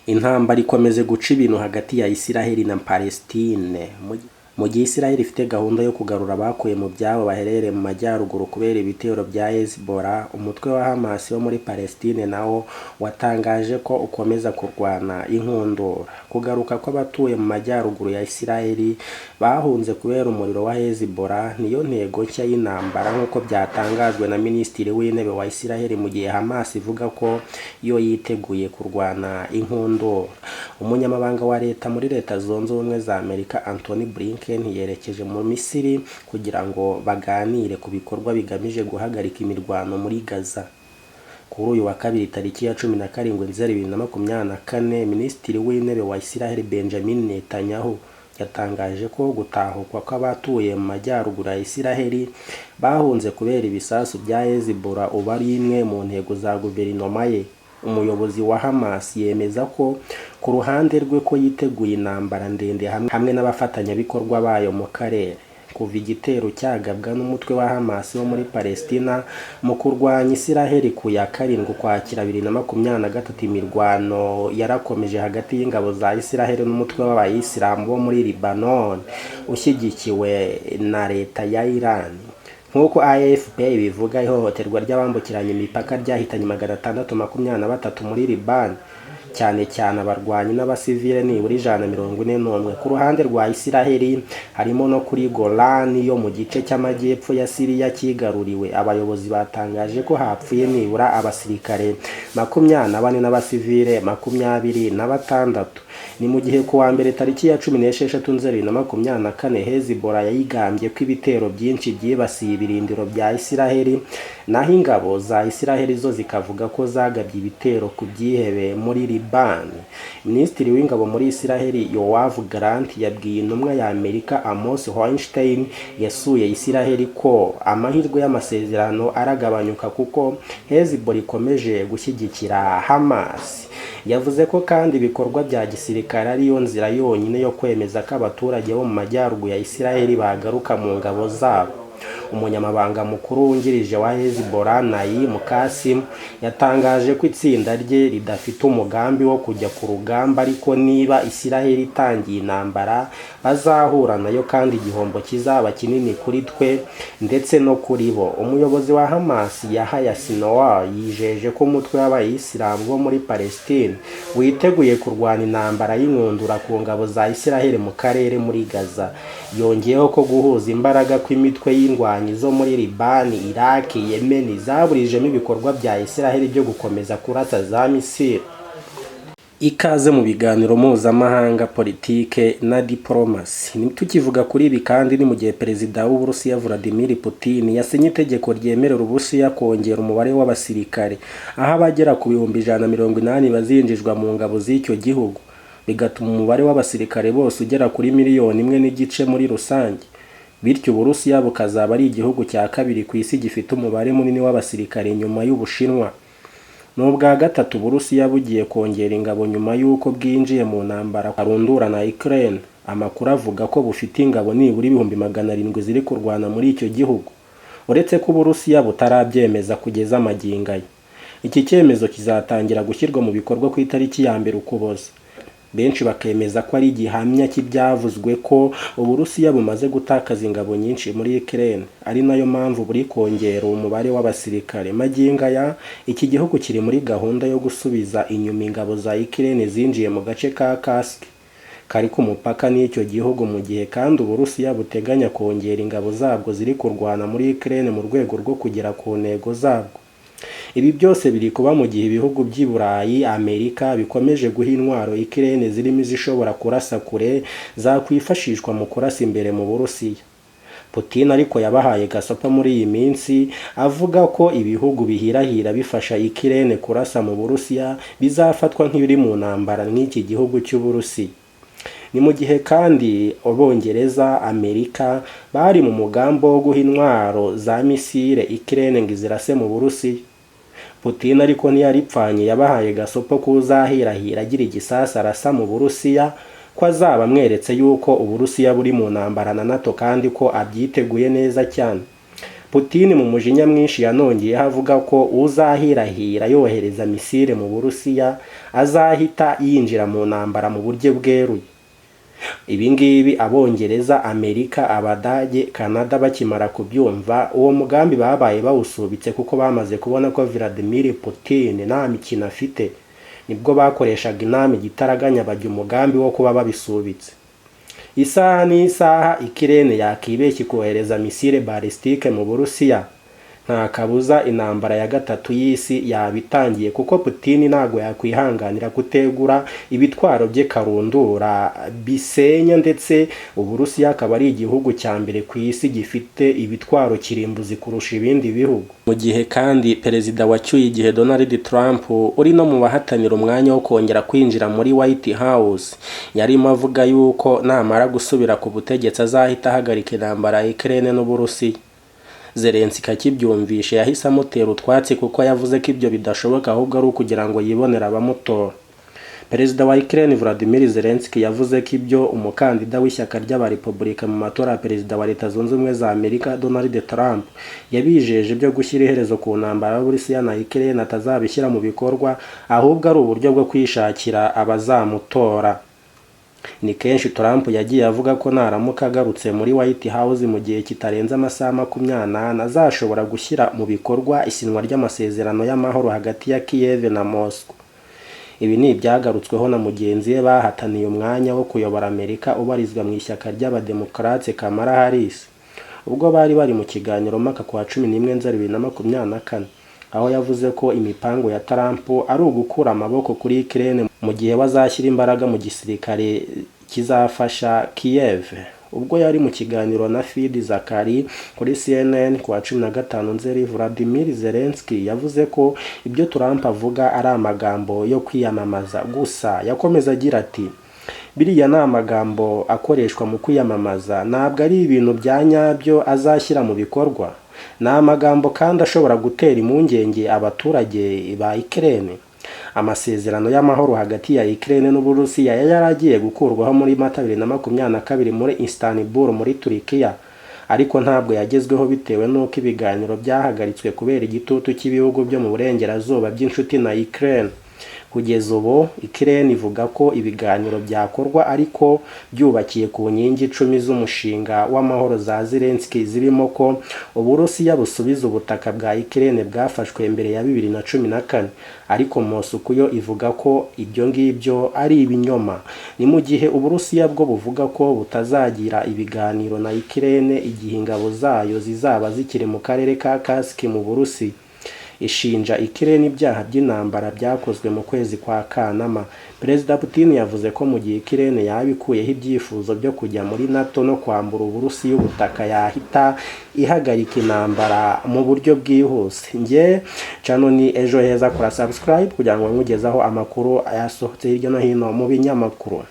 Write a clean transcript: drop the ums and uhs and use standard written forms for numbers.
Intambara ikomeze guca ibintu hagati ya Isiraheli na Palestine. Mu gihe Isiraheli ifite gahunda yo kugarura abakuye mu byabo baherereye mu majyaruguru kubera ibitero bya Hezbollah, umutwe wa Hamas wo muri Palestine nawo watangaje ko ukomeza kurwana inkundura. Kugaruka kw'abatuye mu majyaruguru ya Isiraheli bahunze kubera umuriro wa Hezbollah niyo ntego nshya y'intambara nk'uko byatangajwe na Minisitiri w'Intebe wa Isiraheli, mu gihe Hamas ivuga ko yo yiteguye kurwana inkundura. Umunyamabanga wa leta muri Leta Zunze Ubumwe za Amerika Anthony Blinken yerekeje mu Misiri kugira ngo baganire ku bikorwa bigamije guhagarika imirwano muri Gaza. Kuri uyu wa kabiri tariki ya 17 Nzeri 2024, Minisitiri w'Intebe wa Isiraheli Benjamin Netanyahu yatangaje ko gutahukwa kw'abatuye mu majyaruguru ya Isiraheli bahunze kubera ibisasu bya Hezbollah ubu ari imwe mu ntego za guverinoma ye. Umuyobozi wa Hamas yemeza ko ku ruhande rwe ko yiteguye intambara ndende hamwe n'abafatanyabikorwa bayo mu karere. Kuva igitero cyagabwa n'umutwe wa Hamas wo muri Palestina mu kurwanya Isiraheli ku ya 7 Ukwakira 2023, imirwano yarakomeje hagati y'ingabo za Isiraheli n'umutwe w'abayisilamu bo muri Lebanon ushyigikiwe na leta ya Iran. Nk'uko AFP bivuga, ihohoterwa ry'abambukiranya imipaka ryahitanye 623 muri Liban, cyane cyane abarwanyi n'abasivile nibura 141. Ku ruhande rwa Isiraheli harimo no kuri Golan yo mu gice cy'amajyepfo ya Syria kigaruriwe. Abayobozi batangaje ko hapfuye nibura abasirikare 24 n'abasivile 26. Ni mu gihe ku wa mbere tariki ya 16 Nzeri 2024 Hezbollah yayigambye ko ibitero byinshi byibasiye ibirindiro bya Isiraheli, naho ingabo za Isiraheli zo zikavuga ko zagabye ibitero ku byihebe muri Liban. Minisitiri w'ingabo muri Isiraheli Yoav Gallant yabwiye intumwa ya Amerika Amos Hochstein yasuye Isiraheli ko amahirwe y'amasezerano aragabanyuka kuko Hezbollah ikomeje gushyigikira Hamas. Yavuze ko kandi ibikorwa bya gisirikare ariyo nzira yonyine yo kwemeza ko abaturage bo mu majyaruguru ya Isiraheli bagaruka mu ngabo zabo. Umunyamabanga mukuru wungirije wa Hezbollah Naim Qassem yatangaje ko itsinda rye ridafite umugambi wo kujya ku rugamba, ariko niba Isiraheli itangiye intambara bazahura nayo kandi igihombo kizaba kinini kuri twe ndetse no kuri bo. Umuyobozi wa Hamas Yahya Sinwar yijeje ko umutwe w'abayisilamu bo muri Palestine witeguye kurwana intambara y'inkundura ku ngabo za Isiraheli mu karere muri Gaza. Yongeyeho ko guhuza imbaraga kw'imitwe y'indwanyi zo muri Liban, Iraq, Yemen zaburijemo ibikorwa bya Isiraheli byo gukomeza kurasa za misile. Ikaze mu biganiro mpuzamahanga, politike na diplomasi. Tukivuga kuri ibi kandi ni mu gihe Perezida w'Uburusiya Vladimir Putin yasinye itegeko ryemerera Uburusiya kongera umubare w'abasirikare, aho abagera ku 180 bazinjizwa mu ngabo z'icyo gihugu, bigatuma umubare w'abasirikare bose ugera kuri 1.5 miliyoni muri rusange. Bityo Uburusiya bukazaba ari igihugu cya kabiri ku isi gifite umubare munini w'abasirikare nyuma y'Ubushinwa. N'ubwa gatatu Uburusiya bugiye kongera ingabo nyuma y'uko bwinjiye mu ntambara arundura na Ukraine. Amakuru avuga ko bufite ingabo nibura 700 ziri kurwana muri icyo gihugu, uretse ko Uburusiya butarabyemeza kugeza magingo aya. Iki cyemezo kizatangira gushyirwa mu bikorwa ku itariki ya 1 Ukuboza. Benshi bakemeza ko ari igihamya cy'ibyavuzwe ko Uburusiya bumaze gutakaza ingabo nyinshi muri Ukraine, ari nayo mpamvu buri kongera umubare w'abasirikare. Magingo aya iki gihugu kiri muri gahunda yo gusubiza inyuma ingabo za Ukraine zinjiye mu gace ka Kursk kari ku mupaka n'icyo gihugu, mu gihe kandi Uburusiya buteganya kongera ingabo zabwo ziri kurwana muri Ukraine mu rwego rwo kugera ku ntego zabwo. Ibi byose biri kuba mu gihe ibihugu by'i Burayi, Amerika bikomeje guha intwaro Ukraine zirimo izishobora kurasa kure zakwifashishwa mu kurasa imbere mu Burusiya. Putin ariko yabahaye gasopa muri iyi minsi avuga ko ibihugu bihirahira bifasha Ukraine kurasa mu Burusiya bizafatwa nk'ibiri mu ntambara n'iki gihugu cy'Uburusiya. Ni mu gihe kandi Abongereza, Amerika bari mu mugambo wo guha intwaro za misile Ukraine ngo izirase mu Burusiya. Putin ariko ntiyaripfanye, yabahaye gasopo kuzahirahira agira igisasa arasa mu Burusiya, ko azaba amweretse yuko Uburusiya buri mu ntambara na NATO kandi ko abyiteguye neza cyane. Putin mu mujinya mwinshi yanongeyeho avuga ko uzahirahira yohereza misile mu Burusiya azahita yinjira mu ntambara mu buryo bweruye. Ibi ngibi Abongereza, Amerika, Abadage, Canada bakimara kubyumva, uwo mugambi babaye bawusubitse kuko bamaze kubona ko Vladimir Putin nta mikino afite. Nibwo bakoreshaga inama igitaraganya bajya umugambi wo kuba babisubitse. Isaha n'isaha Ukraine yakibeshye kohereza misile balistike mu Burusiya. Nta kabuza intambara ya gatatu y'isi yabitangiye kuko Putin ntago yakwihanganira kutegura ibitwaro bye karundura bisenya, ndetse Uburusiya akaba ari igihugu cya mbere ku isi gifite ibitwaro kirimbuzi kurusha ibindi bihugu. Mu gihe kandi perezida wacyuye igihe Donald Trump uri no mu bahatanira umwanya wo kongera kwinjira muri White House yarimo avuga yuko namara gusubira ku butegetsi azahita ahagarika intambara ya Ukraine n'Uburusiya. Zelensky akibyumvishe yahise amutera utwatsi kuko yavuze ko ibyo bidashoboka ahubwo ari ukugira ngo yibonera abamutora. Perezida wa Ukraine Volodymyr Zelensky yavuze ko ibyo umukandida w'ishyaka ry'abarepublika mu matora ya perezida wa Leta Zunze Ubumwe za Amerika Donald Trump yabijeje byo gushyira iherezo ku ntambara y'Uburusiya na Ukraine atazabishyira mu bikorwa, ahubwo ari uburyo bwo kwishakira abazamutora. Ni kenshi Trump yagiye avuga ko naramuka agarutse muri White House mu gihe kitarenze amasaha 28 azashobora gushyira mu bikorwa isinwa ry'amasezerano y'amahoro hagati ya Kiev na Moscow. Ibi ni ibyagarutsweho na mugenzi we bahataniye umwanya wo kuyobora Amerika ubarizwa mu ishyaka ry'abademokrate Kamala Harris, ubwo bari mu kiganiro mpaka ku 11 Nzeri 2024, aho yavuze ko imipango ya Trump ari ugukura amaboko kuri Ukraine mu gihe bazashyira imbaraga mu gisirikare kizafasha Kiev. Ubwo yari mu kiganiro na Fid Zakari kuri CNN ku 15 Nzeri, Volodymyr Zelensky yavuze ko ibyo Trump avuga ari amagambo yo kwiyamamaza gusa. Yakomeza agira ati, biriya ni amagambo akoreshwa mu kwiyamamaza, ntabwo ari ibintu bya nyabyo azashyira mu bikorwa. Ni amagambo kandi ashobora gutera impungenge abaturage ba Ukraine. Amasezerano y'amahoro hagati ya Ukraine n'Uburusiya yaragiye gukurwaho muri Mata 2022 muri Istanbul muri Turkiya, ariko ntabwo yagezweho bitewe n'uko ibiganiro byahagaritswe kubera igitutu cy'ibihugu byo mu burengerazuba by'inshuti na Ukraine. Kugeza ubu Ukraine ivuga ko ibiganiro byakorwa ariko byubakiye ku nkingi 10 z'umushinga w'amahoro za Zelensky, zirimo ko Uburusiya busubiza ubutaka bwa Ukraine bwafashwe mbere ya 2014, ariko Moscow yo ivuga ko ibyo ngibyo ari ibinyoma. Ni mu gihe Uburusiya bwo buvuga ko butazagira ibiganiro na Ukraine igihe ingabo zayo zizaba zikiri mu karere ka Kursk mu Burusiya. Ishinja Ukraine ibyaha by'intambara byakozwe mu kwezi kwa Kanama. Perezida Putin yavuze ko mu gihe Ukraine yabikuyeho ibyifuzo byo kujya muri NATO no kwambura Uburusiya ubutaka yahita ihagarika intambara mu buryo bwihuse. Nge channel ni Ejo Heza, kora subscribe kugira ngo nkugezaho amakuru ayasohotse hirya no hino mu binyamakuru.